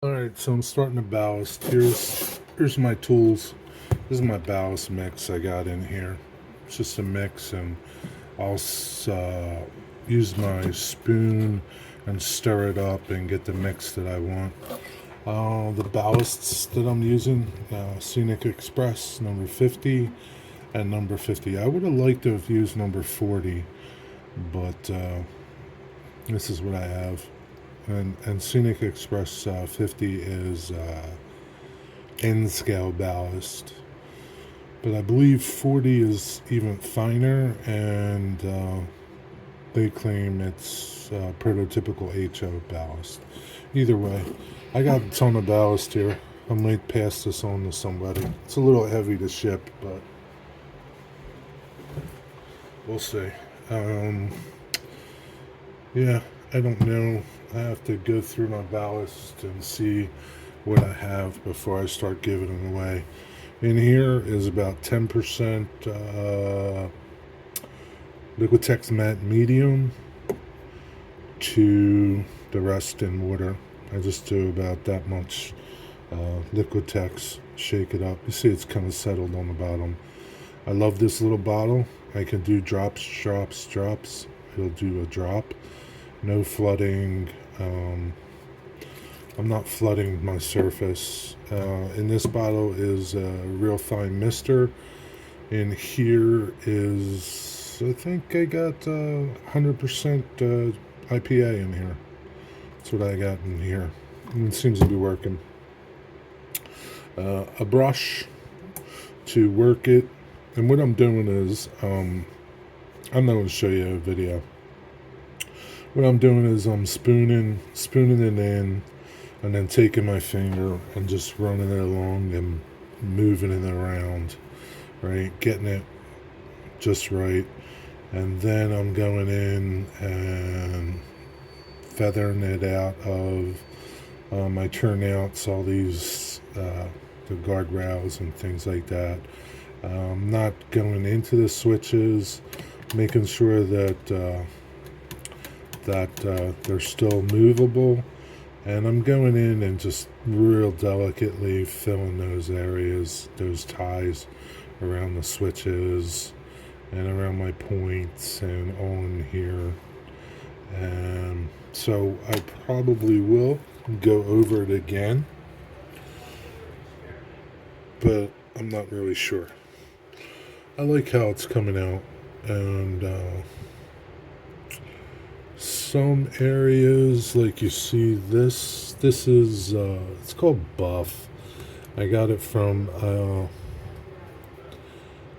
Alright, so I'm starting to ballast. Here's my tools. This is my ballast mix I got in here. It's just a mix, and I'll use my spoon and stir it up and get the mix that I want. The ballasts that I'm using, Scenic Express number 50 and number 50. I would have liked to have used number 40, but this is what I have. And Scenic Express 50 is N scale ballast, but I believe 40 is even finer, and they claim it's prototypical HO ballast. Either way, I got a ton of ballast here. I might pass this on to somebody. It's a little heavy to ship, but we'll see. Yeah, I don't know. I have to go through my ballast and see what I have before I start giving them away. In here is about 10% Liquitex Matte Medium to the rest in water. I just do about that much Liquitex, shake it up. You see it's kind of settled on the bottom. I love this little bottle. I can do drops, drops, drops. It'll do a drop. No flooding. I'm not flooding my surface. In this bottle is a real fine mister. In here is, I think I got 100% IPA in here. That's what I got in here. And it seems to be working. A brush to work it. And what I'm doing is, I'm not going to show you a video. What I'm doing is I'm spooning it in, and then taking my finger and just running it along and moving it around, right? Getting it just right. And then I'm going in and feathering it out of my turnouts, all these, the guardrails and things like that. Not going into the switches, making sure that they're still movable, and I'm going in and just real delicately filling those areas, those ties around the switches and around my points and on here. And so I probably will go over it again, but I'm not really sure. I like how it's coming out, and some areas, like you see this is it's called buff. I got it from what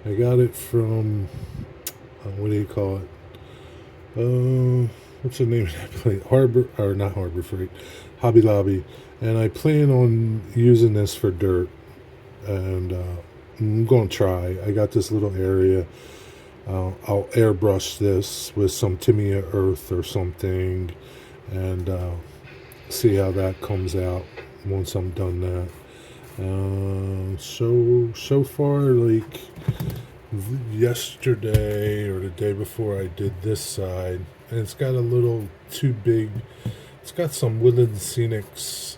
do you call it, what's the name of that place? Harbor, or not Harbor Freight, Hobby Lobby. And I plan on using this for dirt, and I'm going to try. I got this little area. I'll airbrush this with some Timia earth or something, and see how that comes out once I'm done that. So far, like yesterday or the day before, I did this side, and it's got a little too big. It's got some Woodland Scenics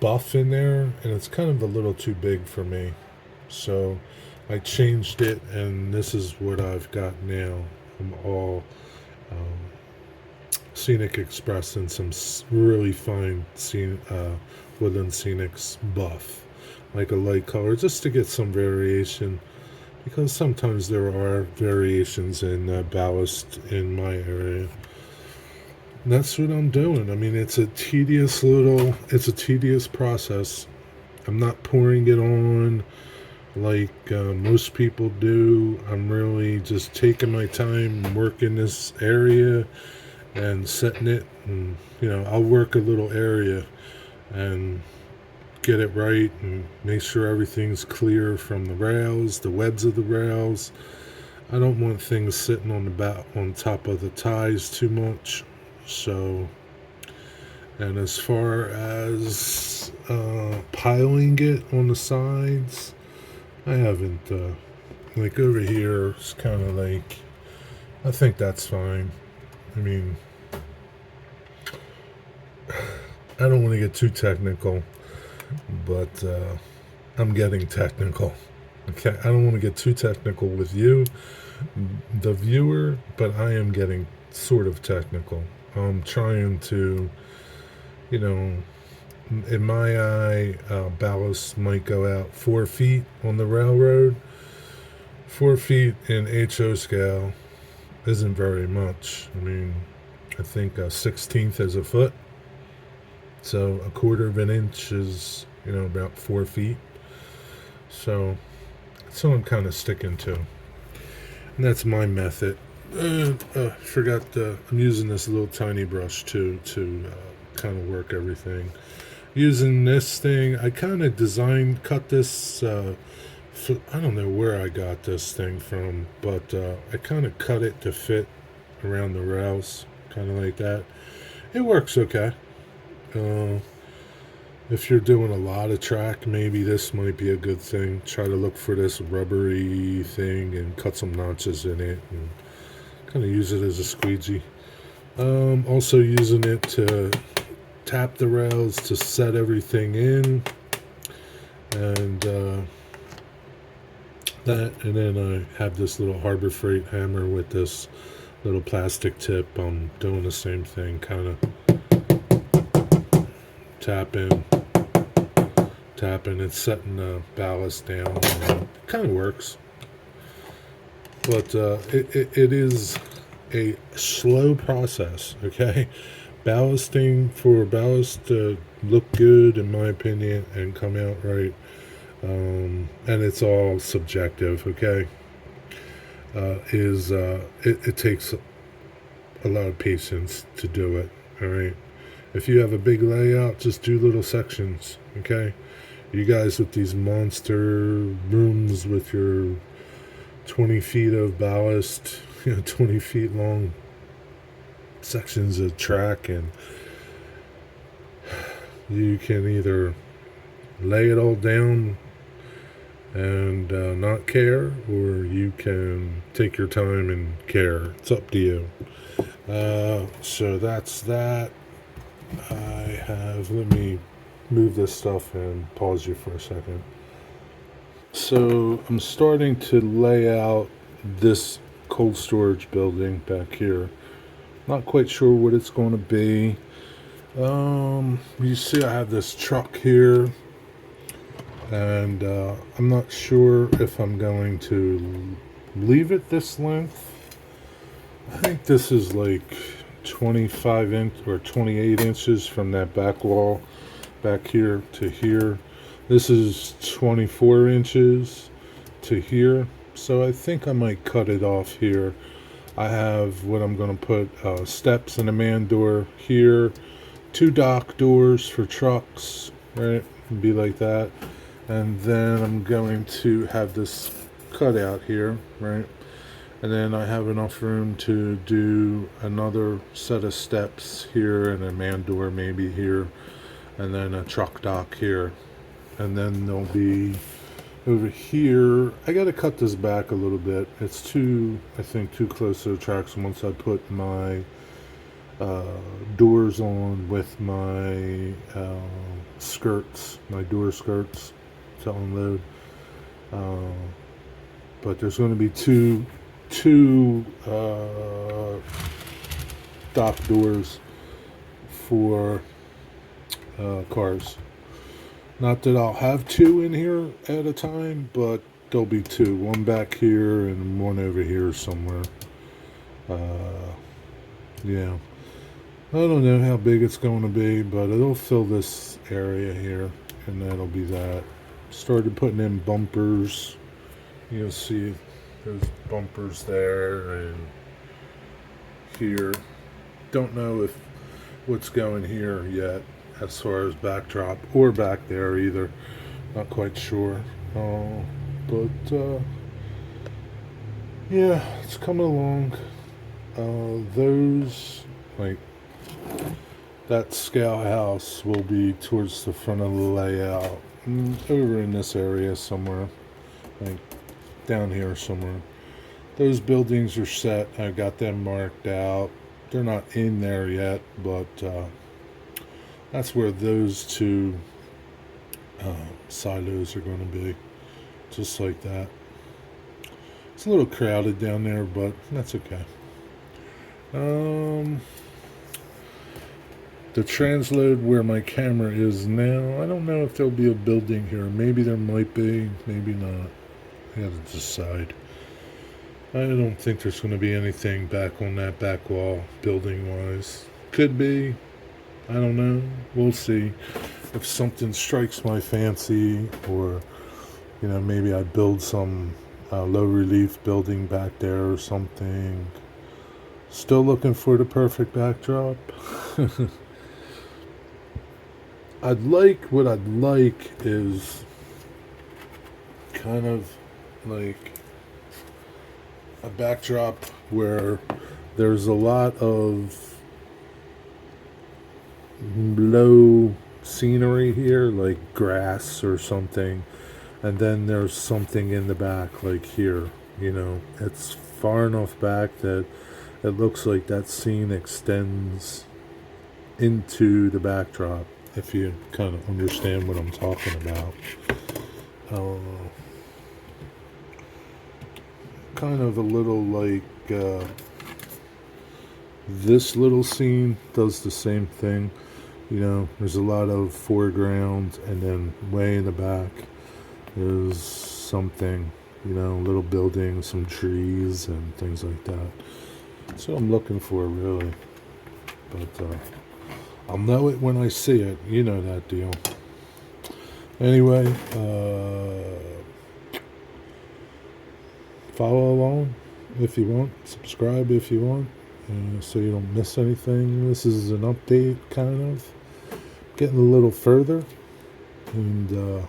buff in there, and it's kind of a little too big for me. So I changed it, and this is what I've got now. I'm all Scenic Express and some really fine Woodland Scenics buff, like a light color, just to get some variation, because sometimes there are variations in ballast in my area. And that's what I'm doing. I mean, it's a tedious process. I'm not pouring it on like most people do. I'm really just taking my time and working this area and setting it, and I'll work a little area and get it right and make sure everything's clear from the rails, the webs of the rails. I don't want things sitting on top of the ties too much. So, and as far as piling it on the sides, I haven't, like over here, it's kind of like, I think that's fine. I mean, I don't want to get too technical, but I'm getting technical. Okay, I don't want to get too technical with you, the viewer, but I am getting sort of technical. I'm trying to, you know, in my eye, ballast might go out 4 feet on the railroad. 4 feet in HO scale isn't very much. I mean, I think a 16th is a foot. So a quarter of an inch is, about 4 feet. So I'm kind of sticking to. And that's my method. I'm using this little tiny brush too to kind of work everything. Using this thing, I kind of cut this. I don't know where I got this thing from, but I kind of cut it to fit around the rails, kind of like that. It works okay. If you're doing a lot of track, maybe this might be a good thing. Try to look for this rubbery thing and cut some notches in it and kind of use it as a squeegee. Also using it to tap the rails to set everything in, and and then I have this little Harbor Freight hammer with this little plastic tip. I'm doing the same thing, kind of tapping, it's setting the ballast down. It kind of works, but it is a slow process. Okay, for ballast to look good, in my opinion, and come out right, and it's all subjective. Okay, it takes a lot of patience to do it. All right, if you have a big layout, just do little sections. Okay, you guys with these monster rooms with your 20 feet of ballast, 20 feet long sections of track, and you can either lay it all down and not care, or you can take your time and care. It's up to you. So that's that. Let me move this stuff and pause you for a second. So I'm starting to lay out this cold storage building back here. Not quite sure what it's going to be. You see I have this truck here, and I'm not sure if I'm going to leave it this length. I think this is like 25 inch or 28 inches from that back wall back here to here. This is 24 inches to here, so I think I might cut it off here. I have what I'm going to put steps and a man door here, 2 dock doors for trucks, right? Be like that. And then I'm going to have this cut out here, right? And then I have enough room to do another set of steps here and a man door maybe here, and then a truck dock here. And then there'll be over here, I got to cut this back a little bit. It's too close to the tracks once I put my doors on with my skirts, my door skirts to unload. But there's going to be two dock doors for cars. Not that I'll have 2 in here at a time, but there'll be 2. One back here and one over here somewhere. Yeah. I don't know how big it's going to be, but it'll fill this area here, and that'll be that. Started putting in bumpers. You'll see there's bumpers there and here. Don't know if what's going here yet as far as backdrop or back there either. Not quite sure. But yeah, it's coming along. Those, like, that scale house will be towards the front of the layout, over in this area somewhere, like down here somewhere. Those buildings are set. I got them marked out. They're not in there yet, but That's where those two silos are going to be, just like that. It's a little crowded down there, but that's okay. The transload where my camera is now, I don't know if there'll be a building here. Maybe there might be, maybe not. I have to decide. I don't think there's going to be anything back on that back wall, building-wise. Could be. I don't know. We'll see. If something strikes my fancy, or, you know, maybe I build some low-relief building back there or something. Still looking for the perfect backdrop. What I'd like is kind of like a backdrop where there's a lot of low scenery here, like grass or something, and then there's something in the back, like here, you know, it's far enough back that it looks like that scene extends into the backdrop, if you kind of understand what I'm talking about. Kind of a little like this little scene does the same thing. You know, there's a lot of foreground, and then way in the back there's something, you know, a little building, some trees and things like that. That's what I'm looking for, really. But I'll know it when I see it. You know that deal. Anyway, follow along if you want. Subscribe if you want, so you don't miss anything. This is an update, kind of. Getting a little further. And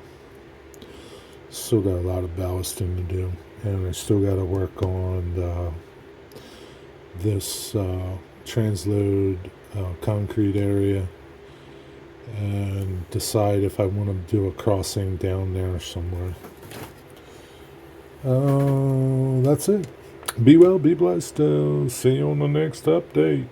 still got a lot of ballasting to do. And I still got to work on this transload concrete area, and decide if I want to do a crossing down there somewhere. That's it. Be well, be blessed. See you on the next update.